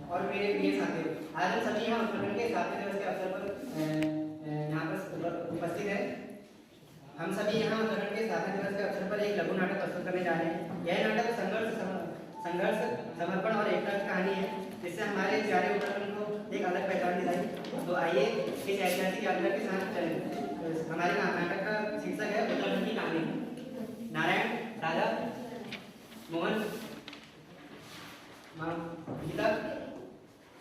और मेरे प्रिय साथियों, आज हम सभी यहाँ उत्तराखंड के स्थापना दिवस के अवसर पर यहाँ पर उपस्थित हैं। हम सभी यहाँ उत्तराखंड के स्थापना दिवस के अवसर पर एक लघु नाटक प्रस्तुत करने जा रहे हैं। यह नाटक संघर्ष, समर्पण और एकता की कहानी है, जिससे हमारे प्यारे उत्तराखंड को एक अलग पहचान दिलाई। तो आइए इस ऐतिहासिक यात्रा के साथ चलें। हमारे नाटक का शीर्षक है उत्तराखंड की कहानी। नारायण, राधा, मोहन, गीता,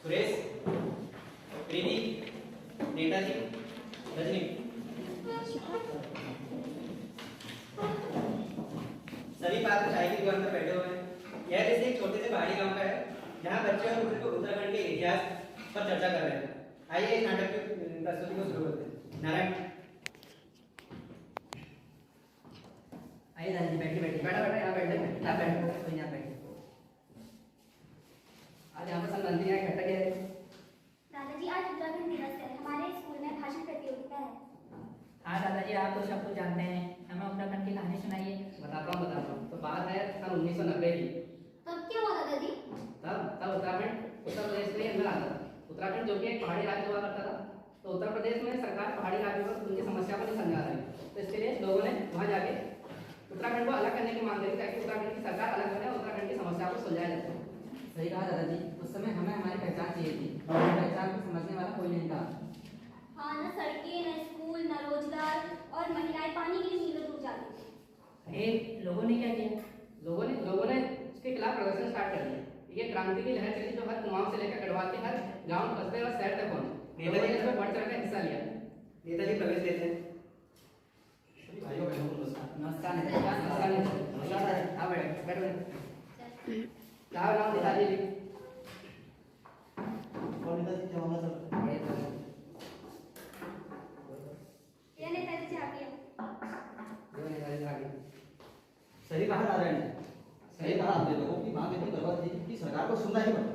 सुरेश, प्रीति, नेताजी, रजनी, सभी पात्र चाय की दुकान पर बैठे हुए हैं। यह दृश्य एक छोटे से पहाड़ी गांव का है, जहां बच्चे और बुजुर्ग उत्तराखंड के इतिहास पर चर्चा कर रहे हैं। आइए इस नाटक की प्रस्तुति को शुरू करते हैं। नारायण, आइए दादाजी बैठिए बैठिए बैठा बैठा यहाँ बैठे, यहाँ बैठो तो यहाँ बैठिए। आज यहाँ पर सब मंत्री यहाँ इकट्ठा किया है। दादाजी आज उत्तराखंड दिवस है, हमारे स्कूल में भाषण प्रतियोगिता है। हाँ दादाजी, आप तो सब कुछ जानते हैं, हमें उत्तराखंड की कहानी सुनाइए। बताता हूँ। तो बात है सन 1990 की। तब क्या हुआ दादाजी? तब उत्तराखंड उत्तर प्रदेश के अंदर आता था। उत्तराखंड जो कि एक पहाड़ी राज्य हुआ करता था, तो उत्तर प्रदेश में सरकार पहाड़ी राज्यों पर उनकी समस्या को नहीं समझा रही, तो इसके लिए लोगों ने वहाँ जाके उत्तराखंड को अलग करने की मांग करी, ताकि उत्तराखंड की सरकार अलग बने, उत्तराखंड की समस्या को सुलझाया जाए। सही कहा दादाजी, उस समय हमें हमारी पहचान चाहिए थी, और पहचान को समझने वाला कोई नहीं था। हाँ, न सड़कें, न स्कूल, न रोजगार, और महिलाएं पानी के लिए मीलों दूर जाती थी। अरे लोगों ने क्या किया? लोगों ने इसके खिलाफ प्रदर्शन स्टार्ट कर दिया। ये क्रांति की लहर चली, जो हर कुमाऊं से लेकर गढ़वाल के हर गांव, कस्बे और शहर तक पहुंची। नेताजी ने इसमें बढ़ चढ़ कर हिस्सा लिया। नेताजी प्रवेश देते हैं। नमस्कार नेताजी। हाँ बैठो। क्या नाम नेताजी जी? ये नेताजी चाह गया। सही कहा नारायण ने, सही कहा आपने। लोगों की मांग इतनी प्रबल थी कि सरकार को सुनना ही पड़ा।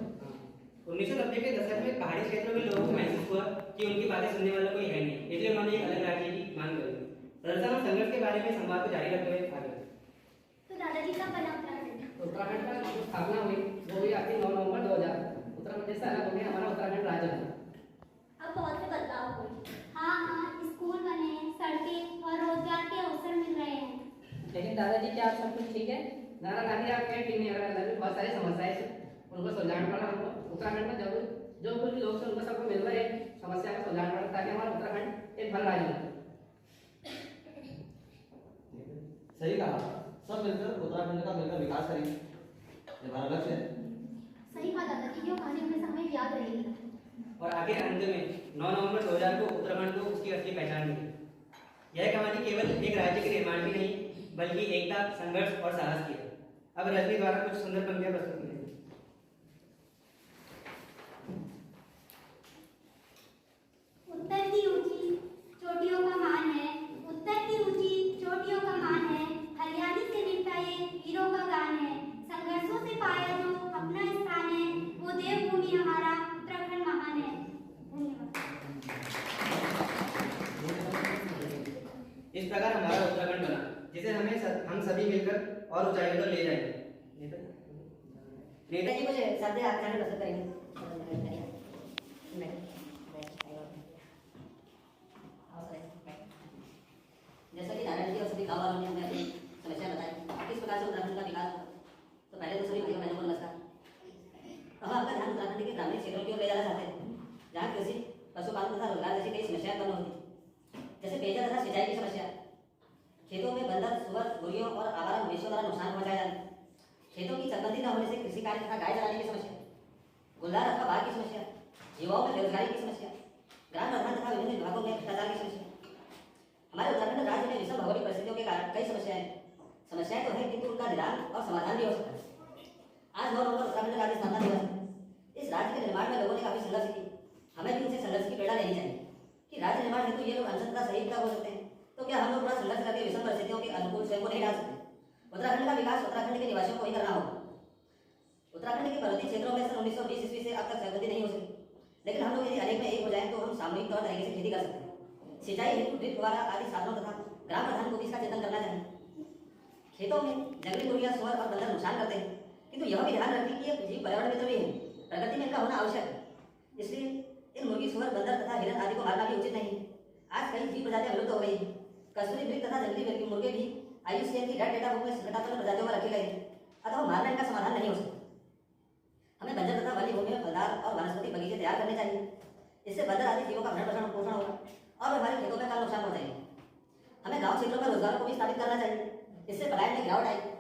1990 के दशक में पहाड़ी क्षेत्रों में लोगों को महसूस हुआ कि उनकी बातें सुनने वाला कोई है नहीं, इसलिए उन्होंने एक अलग राज्य की मांग करी। प्रदर्शन और संघर्ष के बारे में संवाद को जारी रखते हुए आगे। तो दादाजी कब बना उत्तराखंड? उत्तराखंड का जो स्थापना हुई वो हुई आपकी 9 नवंबर 2000। उत्तर प्रदेश से अलग हो गया हमारा उत्तराखंड राज्य था। अब बहुत से बदलाव हुए। हाँ, स्कूल बने, सड़कें और रोजगार के अवसर मिल रहे हैं। लेकिन दादाजी क्या आप सब कुछ ठीक है? नारा गांधी आपके टीम में बहुत सारी समस्याएं थी, उनको सुलझाना पड़ा हमको। उत्तराखंड में जो कुछ भी लोग थे उनको सबको मिलकर एक समस्या को सुलझाना पड़ा, ताकि हमारा उत्तराखंड एक भल राज्य हो। सही कहा, सब मिलकर उत्तराखंड का मिलकर विकास करेंगे, ये हमारा लक्ष्य है। सही कहा दादाजी, जो कहानी हमेशा हमें याद रहेगी। और आखिर अंत में 9 नवंबर 2000 को उत्तराखंड को उसकी असली पहचान मिली। यह कहानी केवल एक राज्य के निर्माण की नहीं, बल्कि एकता, संघर्ष और साहस की है। अब रजनी द्वारा कुछ सुंदर पंक्तियां प्रस्तुत की जाएंगी। उत्तर की ऊंची चोटियों का मान है, उत्तर की ऊंची चोटियों का मान है, हरियाली से मिलता ये वीरों का गान है। संघर्षों से पाया जो अपना स्थान है, वो देवभूमि हमारा उत्तराखंड महान है। धन्यवाद। इस प्रकार हमारा उत्तराखंड बना, जिसे हम सभी मिलकर और ऊंचाइयों पर ले जाएंगे। नेताजी मुझे शब्द आख्यान प्रस्तुत करेंगे। जैसा कि नारायण जी और सभी गाँव वालों ने हमें अपनी समस्या बताई, किस प्रकार से उत्तराखंड का विकास होगा, तो पहले तो सभी भाइयों बहनों को नमस्कार। हम आपका ध्यान उत्तराखंड के ग्रामीण क्षेत्रों की ओर ले जाना चाहते हैं, जहाँ कृषि, पशुपालन तथा रोजगार जैसी कई समस्याएं उत्पन्न होती, जैसे पेयजल तथा सिंचाई की समस्या, खेतों में बंदर, सुअर, मुर्गियों और आवारा मवेशियों द्वारा नुकसान पहुंचाया जाना, खेतों की चकबंदी न होने से कृषि कार्य तथा गाय चराने की समस्या, गुलदार अथवा बाघ की समस्या, युवाओं में बेरोजगारी की समस्या, ग्राम प्रधान तथा विभिन्न विभागों में भ्रष्टाचार की समस्या। हमारे उत्तराखंड राज्य में विषम भौगोलिक परिस्थितियों के कारण कई समस्याएं तो है, किंतु उनका निदान और समाधान भी हो सकता है। आज 9 नवंबर उत्तराखंड राज्य स्थापना दिवस है। इस राज्य के निर्माण में लोगों ने काफी संघर्ष की, हमें भी उनसे संघर्ष की प्रेरणा लेनी चाहिए कि राज्य निर्माण हेतु ये लोग अनशन तथा शहीद कब हो सकते हैं, तो क्या हम लोग थोड़ा संघर्ष करके विषम परिस्थितियों के अनुकूल स्वयं को नहीं डाल सकते? उत्तराखंड का विकास उत्तराखंड के निवासियों को ही करना होगा। उत्तराखंड के पर्वतीय क्षेत्रों में सन 1920 ईस्वी से अब तक सहमति नहीं हो सकी, लेकिन हम लोग यदि अनेक में एक हो जाएं तो हम सामूहिक तौर तरीके से खेती कर सकते हैं। सिंचाई हेतु ड्रिप फुहारा आदि साधनों तथा ग्राम प्रधान को भी इसका चिंतन करना चाहिए। खेतों में जंगली मुर्गियां, सुअर और बंदर नुकसान करते हैं, किंतु यह भी ध्यान रखें कि ये जीव पर्यावरण मित्र भी है, प्रकृति में इनका होना आवश्यक है। इसलिए इन मुर्गी, सुअर, बंदर तथा हिरन आदि को मारना भी उचित नहीं। आज कई जीव प्रजातियां विलुप्त हो गई हैं। कस्तूरी मृग तथा जंगली मुर्गे भी IUCN की रेड डेटा बुक में संकटात्मक प्रजातियों में रखे गए हैं, अतः मारना इनका समाधान नहीं हो सकता। हमें बंजर तथा वन्य भूमि में फलदार और वनस्पति बगीचे तैयार करने चाहिए। इससे बंदर आदि जीवों का भरण पोषण होगा और हमारे खेतों में कम नुकसान पहुंचाएंगे। हमें गांव क्षेत्रों में रोजगार को भी स्थापित करना चाहिए। इससे पलायन में गिरावट आएगी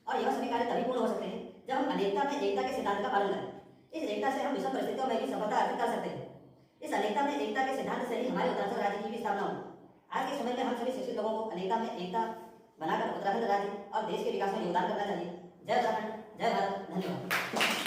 और यह सभी कार्य तभी पूर्ण हो सकते हैं जब हम अनेकता में एकता के सिद्धांत का पालन करें। इस एकता से हम विषम परिस्थितियों में भी सफलता अर्जित कर सकते हैं। इस अनेकता में एकता के सिद्धांत से ही हमारे उत्तराखंड राज्य की भी स्थापना हुई। आज के समय में हम सभी शिक्षित लोगों को अनेकता में एकता बनाकर उत्तराखंड राज्य और देश के विकास में योगदान करना चाहिए। जय उत्तराखंड, जय भारत, धन्यवाद।